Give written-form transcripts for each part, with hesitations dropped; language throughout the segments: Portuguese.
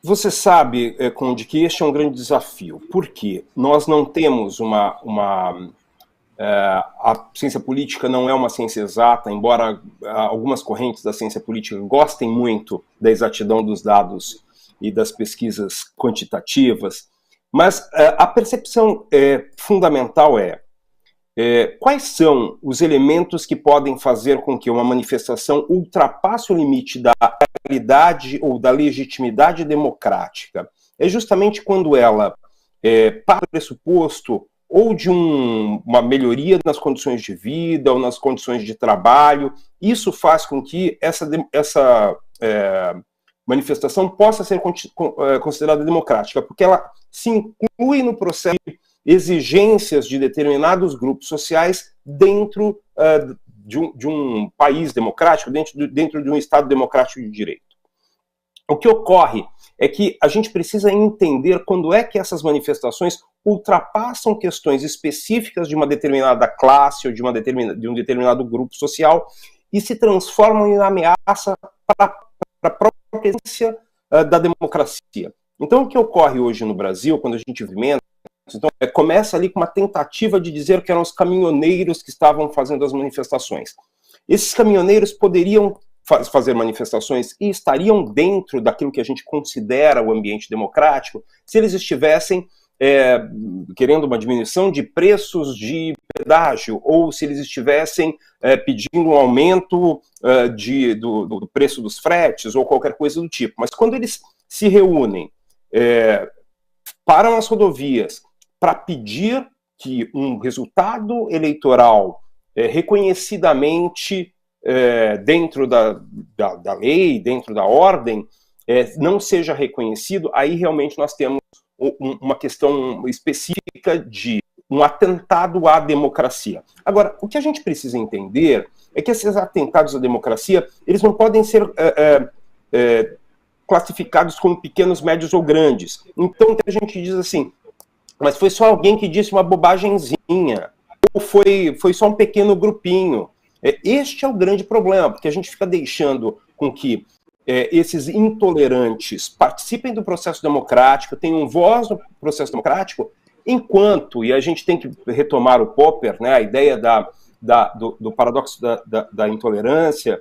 Você sabe, Conde, que este é um grande desafio, porque nós não temos a ciência política não é uma ciência exata, embora algumas correntes da ciência política gostem muito da exatidão dos dados e das pesquisas quantitativas, mas a percepção fundamental quais são os elementos que podem fazer com que uma manifestação ultrapasse o limite da realidade ou da legitimidade democrática? É justamente quando ela parte do pressuposto ou de uma melhoria nas condições de vida ou nas condições de trabalho. Isso faz com que essa manifestação possa ser considerada democrática, porque ela se inclui no processo de exigências de determinados grupos sociais dentro de um país democrático, dentro de um Estado democrático de direito. O que ocorre é que a gente precisa entender quando é que essas manifestações ultrapassam questões específicas de uma determinada classe ou de um determinado grupo social e se transformam em ameaça para a própria essência da democracia. Então, o que ocorre hoje no Brasil, quando a gente movimenta, então, começa ali com uma tentativa de dizer que eram os caminhoneiros que estavam fazendo as manifestações. Esses caminhoneiros poderiam fazer manifestações e estariam dentro daquilo que a gente considera o ambiente democrático se eles estivessem querendo uma diminuição de preços de pedágio ou se eles estivessem pedindo um aumento do preço dos fretes ou qualquer coisa do tipo. Mas quando eles se reúnem, param as rodovias para pedir que um resultado eleitoral reconhecidamente dentro da lei, dentro da ordem, não seja reconhecido, aí realmente nós temos uma questão específica de um atentado à democracia. Agora, o que a gente precisa entender é que esses atentados à democracia, eles não podem ser classificados como pequenos, médios ou grandes. Então, a gente diz assim, mas foi só alguém que disse uma bobagemzinha, ou foi só um pequeno grupinho. Este é o grande problema, porque a gente fica deixando com que esses intolerantes participem do processo democrático, tenham voz no processo democrático, enquanto, e a gente tem que retomar o Popper, né, a ideia do paradoxo da intolerância,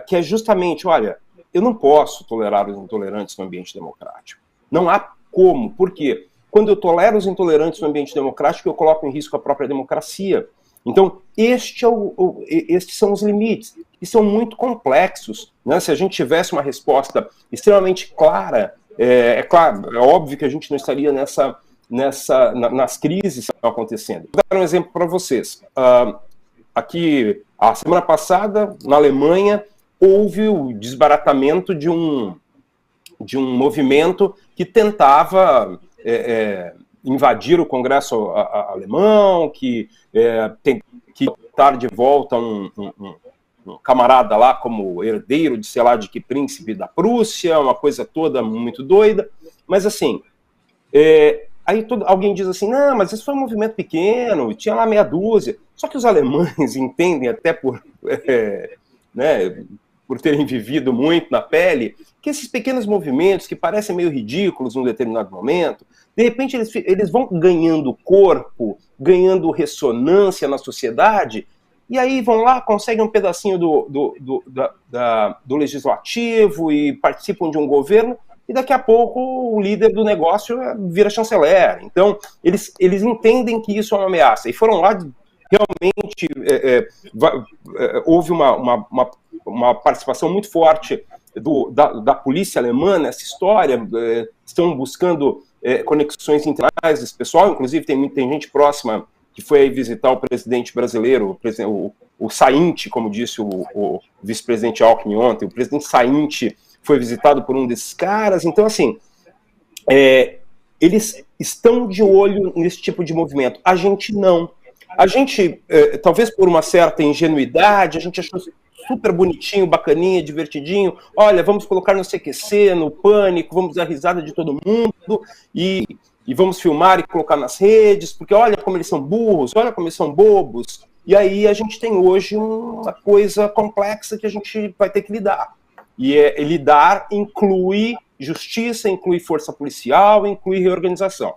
que é justamente, olha, eu não posso tolerar os intolerantes no ambiente democrático. Não há como. Por quê? Quando eu tolero os intolerantes no ambiente democrático, eu coloco em risco a própria democracia. Então, estes são os limites, e são muito complexos. Né? Se a gente tivesse uma resposta extremamente clara, claro, é óbvio que a gente não estaria nas crises que estão acontecendo. Vou dar um exemplo para vocês. Aqui, a semana passada, na Alemanha, houve o desbaratamento de um movimento que tentava invadir o Congresso alemão, que botar de volta um camarada lá como herdeiro de sei lá de que príncipe da Prússia, uma coisa toda muito doida. Mas assim, aí alguém diz assim, não, mas isso foi um movimento pequeno, tinha lá meia dúzia. Só que os alemães entendem, até por terem vivido muito na pele, que esses pequenos movimentos que parecem meio ridículos num determinado momento, de repente eles vão ganhando corpo, ganhando ressonância na sociedade, e aí vão lá, conseguem um pedacinho do legislativo e participam de um governo, e daqui a pouco o líder do negócio vira chanceler. Então, eles entendem que isso é uma ameaça, e foram lá, realmente, houve uma participação muito forte da polícia alemã nessa história, estão buscando conexões internacionais desse pessoal, inclusive tem gente próxima que foi aí visitar o presidente brasileiro, o Sainti, como disse o vice-presidente Alckmin ontem, o presidente Sainti foi visitado por um desses caras. Então, assim, eles estão de olho nesse tipo de movimento. A gente não. A gente, talvez por uma certa ingenuidade, a gente achou super bonitinho, bacaninha, divertidinho. Olha, vamos colocar no CQC, no Pânico, vamos dar risada de todo mundo e vamos filmar e colocar nas redes, porque olha como eles são burros, olha como eles são bobos. E aí a gente tem hoje uma coisa complexa que a gente vai ter que lidar. E lidar inclui justiça, inclui força policial, inclui reorganização.